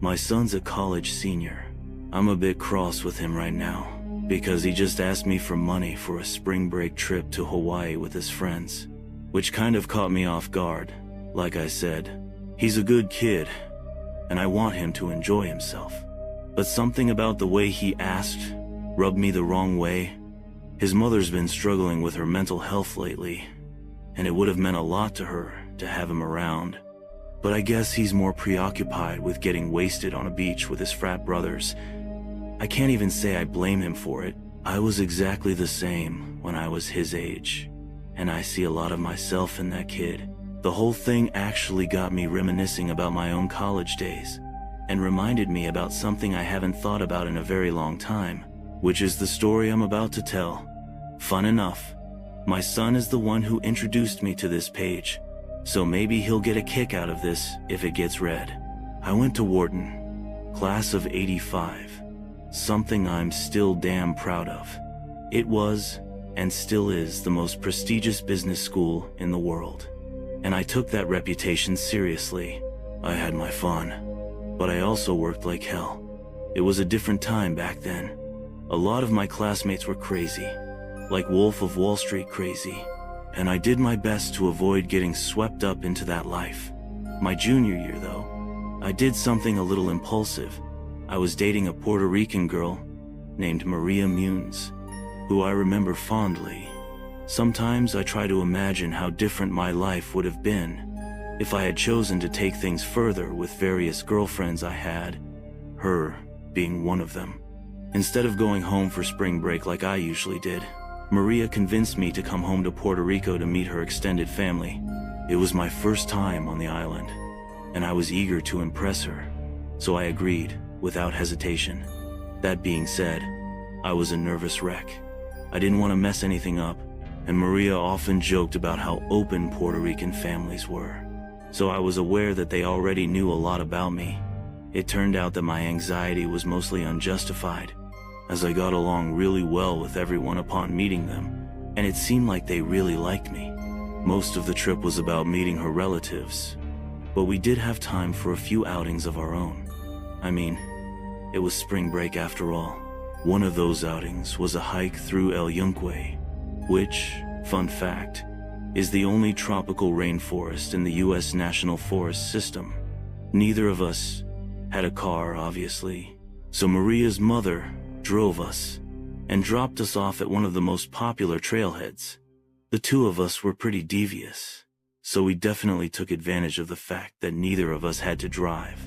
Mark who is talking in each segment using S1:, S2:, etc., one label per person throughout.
S1: My son's a college senior. I'm a bit cross with him right now, because he just asked me for money for a spring break trip to Hawaii with his friends, which kind of caught me off guard. Like I said, he's a good kid, and I want him to enjoy himself. But something about the way he asked rubbed me the wrong way. His mother's been struggling with her mental health lately, and it would have meant a lot to her to have him around. But I guess he's more preoccupied with getting wasted on a beach with his frat brothers. I can't even say I blame him for it. I was exactly the same when I was his age, and I see a lot of myself in that kid. The whole thing actually got me reminiscing about my own college days, and reminded me about something I haven't thought about in a very long time, which is the story I'm about to tell. Fun enough, my son is the one who introduced me to this page, so maybe he'll get a kick out of this if it gets read. I went to Wharton, class of '85, something I'm still damn proud of. It was, and still is, the most prestigious business school in the world, and I took that reputation seriously. I had my fun, but I also worked like hell. It was a different time back then. A lot of my classmates were crazy, like Wolf of Wall Street crazy, and I did my best to avoid getting swept up into that life. My junior year, though, I did something a little impulsive. I was dating a Puerto Rican girl named Maria Muniz, who I remember fondly. Sometimes I try to imagine how different my life would have been if I had chosen to take things further with various girlfriends I had, her being one of them. Instead of going home for spring break like I usually did, Maria convinced me to come home to Puerto Rico to meet her extended family. It was my first time on the island, and I was eager to impress her, so I agreed without hesitation. That being said, I was a nervous wreck. I didn't want to mess anything up, and Maria often joked about how open Puerto Rican families were, so I was aware that they already knew a lot about me. It turned out that my anxiety was mostly unjustified, as I got along really well with everyone upon meeting them, and it seemed like they really liked me. Most of the trip was about meeting her relatives, but we did have time for a few outings of our own. I mean, it was spring break after all. One of those outings was a hike through El Yunque, which, fun fact, is the only tropical rainforest in the US National Forest System. Neither of us had a car, obviously, so Maria's mother drove us and dropped us off at one of the most popular trailheads. The two of us were pretty devious, so we definitely took advantage of the fact that neither of us had to drive.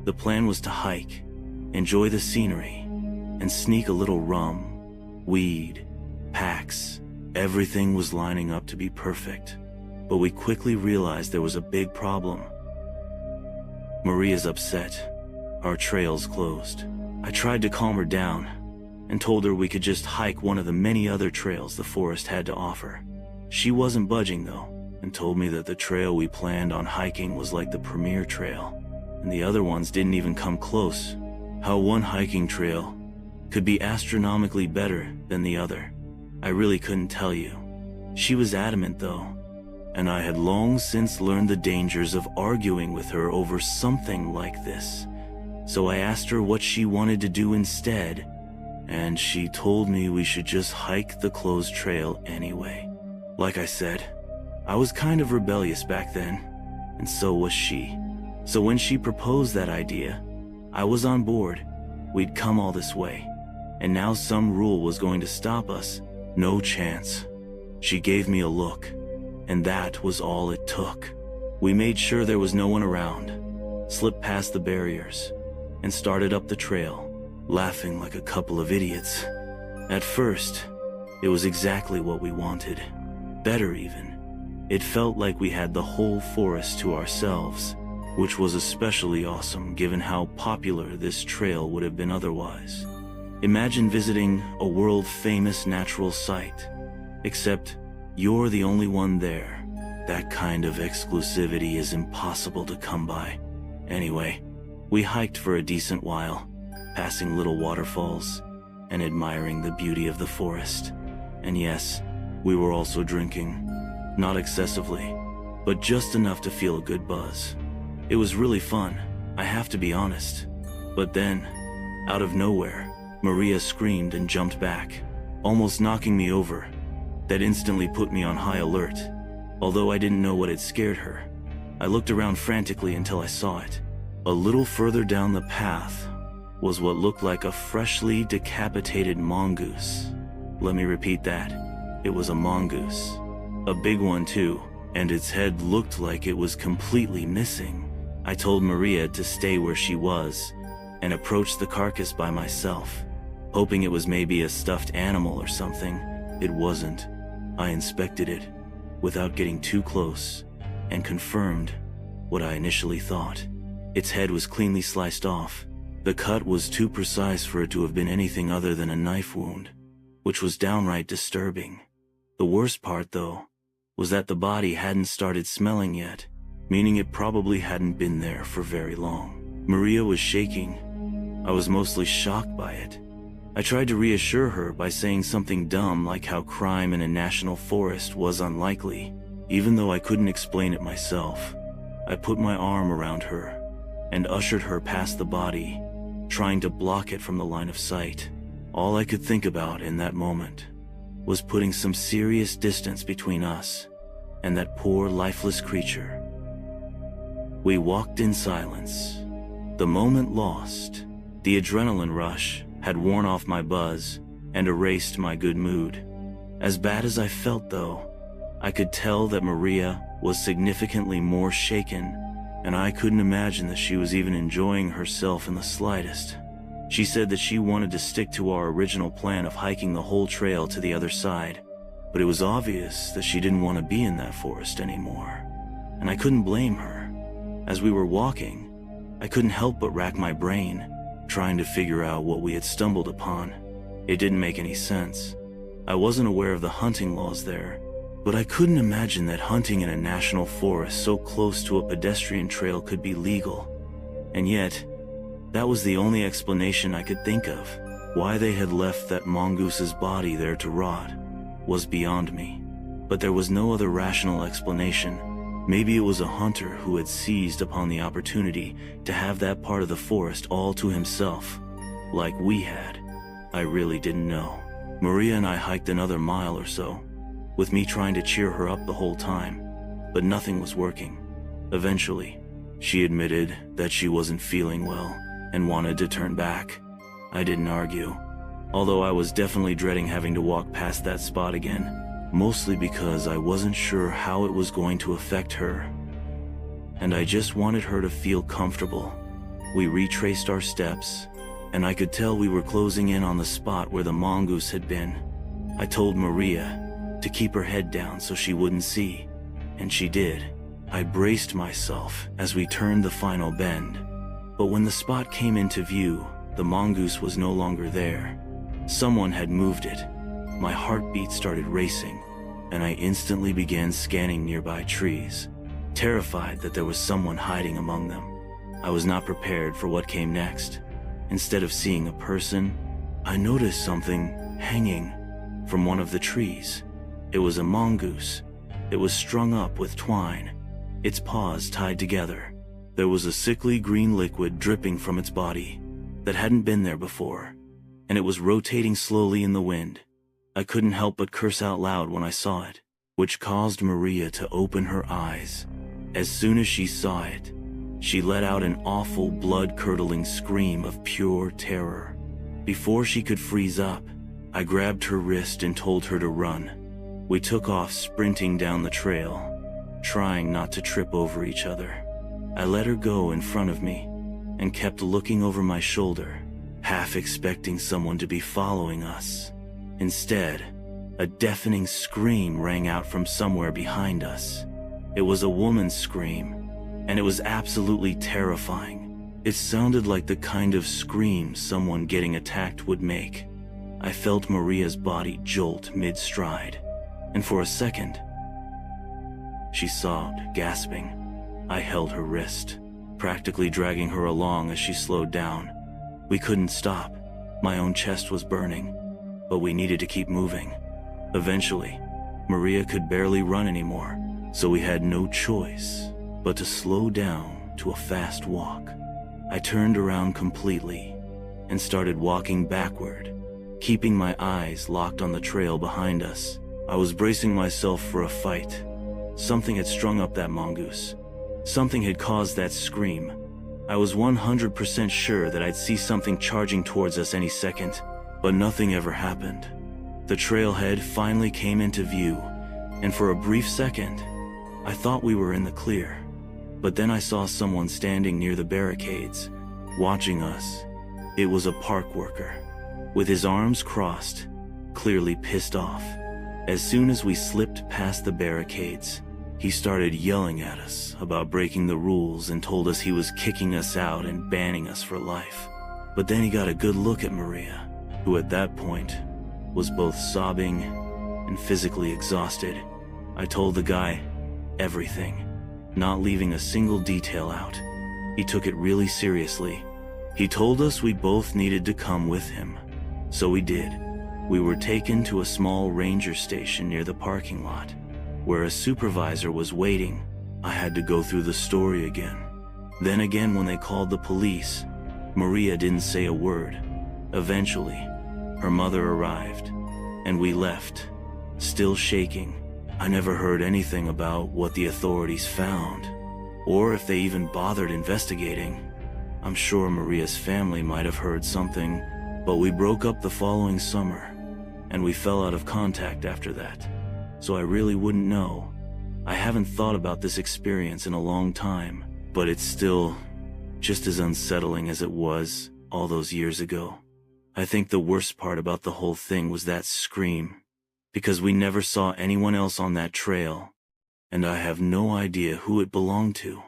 S1: The plan was to hike, enjoy the scenery, and sneak a little rum, weed, packs. Everything was lining up to be perfect, but we quickly realized there was a big problem. Maria's upset. Our trail's closed. I tried to calm her down and told her we could just hike one of the many other trails the forest had to offer. She wasn't budging though, and told me that the trail we planned on hiking was like the premier trail, and the other ones didn't even come close. How one hiking trail could be astronomically better than the other, I really couldn't tell you. She was adamant though, and I had long since learned the dangers of arguing with her over something like this. So I asked her what she wanted to do instead, and she told me we should just hike the closed trail anyway. Like I said, I was kind of rebellious back then, and so was she. So when she proposed that idea, I was on board. We'd come all this way, and now some rule was going to stop us. No chance. She gave me a look, and that was all it took. We made sure there was no one around, slipped past the barriers, and started up the trail, laughing like a couple of idiots. At first, it was exactly what we wanted. Better even. It felt like we had the whole forest to ourselves, which was especially awesome given how popular this trail would have been otherwise. Imagine visiting a world-famous natural site, except you're the only one there. That kind of exclusivity is impossible to come by. Anyway, we hiked for a decent while, passing little waterfalls and admiring the beauty of the forest. And yes, we were also drinking. Not excessively, but just enough to feel a good buzz. It was really fun, I have to be honest. But then, out of nowhere, Maria screamed and jumped back, almost knocking me over. That instantly put me on high alert. Although I didn't know what had scared her, I looked around frantically until I saw it. A little further down the path was what looked like a freshly decapitated mongoose. Let me repeat that. It was a mongoose. A big one too, and its head looked like it was completely missing. I told Maria to stay where she was and approached the carcass by myself, hoping it was maybe a stuffed animal or something. It wasn't. I inspected it without getting too close and confirmed what I initially thought. Its head was cleanly sliced off. The cut was too precise for it to have been anything other than a knife wound, which was downright disturbing. The worst part, though, was that the body hadn't started smelling yet, meaning it probably hadn't been there for very long. Maria was shaking. I was mostly shocked by it. I tried to reassure her by saying something dumb like how crime in a national forest was unlikely, even though I couldn't explain it myself. I put my arm around her and ushered her past the body, trying to block it from the line of sight. All I could think about in that moment was putting some serious distance between us and that poor lifeless creature. We walked in silence, the moment lost. The adrenaline rush had worn off my buzz and erased my good mood. As bad as I felt, though, I could tell that Maria was significantly more shaken, and I couldn't imagine that she was even enjoying herself in the slightest. She said that she wanted to stick to our original plan of hiking the whole trail to the other side, but it was obvious that she didn't want to be in that forest anymore, and I couldn't blame her. As we were walking, I couldn't help but rack my brain, trying to figure out what we had stumbled upon. It didn't make any sense. I wasn't aware of the hunting laws there, but I couldn't imagine that hunting in a national forest so close to a pedestrian trail could be legal. And yet, that was the only explanation I could think of. Why they had left that mongoose's body there to rot was beyond me. But there was no other rational explanation. Maybe it was a hunter who had seized upon the opportunity to have that part of the forest all to himself, like we had. I really didn't know. Maria and I hiked another mile or so, with me trying to cheer her up the whole time, but nothing was working. Eventually, she admitted that she wasn't feeling well and wanted to turn back. I didn't argue, although I was definitely dreading having to walk past that spot again, mostly because I wasn't sure how it was going to affect her, and I just wanted her to feel comfortable. We retraced our steps, and I could tell we were closing in on the spot where the mongoose had been. I told Maria to keep her head down so she wouldn't see, and she did. I braced myself as we turned the final bend, but when the spot came into view, the mongoose was no longer there. Someone had moved it. My heartbeat started racing, and I instantly began scanning nearby trees, terrified that there was someone hiding among them. I was not prepared for what came next. Instead of seeing a person, I noticed something hanging from one of the trees. It was a mongoose. It was strung up with twine, its paws tied together. There was a sickly green liquid dripping from its body that hadn't been there before, and it was rotating slowly in the wind. I couldn't help but curse out loud when I saw it, which caused Maria to open her eyes. As soon as she saw it, she let out an awful, blood-curdling scream of pure terror. Before she could freeze up, I grabbed her wrist and told her to run. We took off sprinting down the trail, trying not to trip over each other. I let her go in front of me and kept looking over my shoulder, half expecting someone to be following us. Instead, a deafening scream rang out from somewhere behind us. It was a woman's scream, and it was absolutely terrifying. It sounded like the kind of scream someone getting attacked would make. I felt Maria's body jolt mid-stride, and for a second, she sobbed, gasping. I held her wrist, practically dragging her along as she slowed down. We couldn't stop. My own chest was burning, but we needed to keep moving. Eventually, Maria could barely run anymore, so we had no choice but to slow down to a fast walk. I turned around completely and started walking backward, keeping my eyes locked on the trail behind us. I was bracing myself for a fight. Something had strung up that mongoose. Something had caused that scream. I was 100% sure that I'd see something charging towards us any second, but nothing ever happened. The trailhead finally came into view, and for a brief second, I thought we were in the clear. But then I saw someone standing near the barricades, watching us. It was a park worker, with his arms crossed, clearly pissed off. As soon as we slipped past the barricades, he started yelling at us about breaking the rules and told us he was kicking us out and banning us for life. But then he got a good look at Maria, who at that point was both sobbing and physically exhausted. I told the guy everything, not leaving a single detail out. He took it really seriously. He told us we both needed to come with him. So we did. We were taken to a small ranger station near the parking lot, where a supervisor was waiting. I had to go through the story again. Then again, when they called the police, Maria didn't say a word. Eventually, her mother arrived, and we left, still shaking. I never heard anything about what the authorities found, or if they even bothered investigating. I'm sure Maria's family might have heard something, but we broke up the following summer, and we fell out of contact after that. So I really wouldn't know. I haven't thought about this experience in a long time, but it's still just as unsettling as it was all those years ago. I think the worst part about the whole thing was that scream, because we never saw anyone else on that trail, and I have no idea who it belonged to.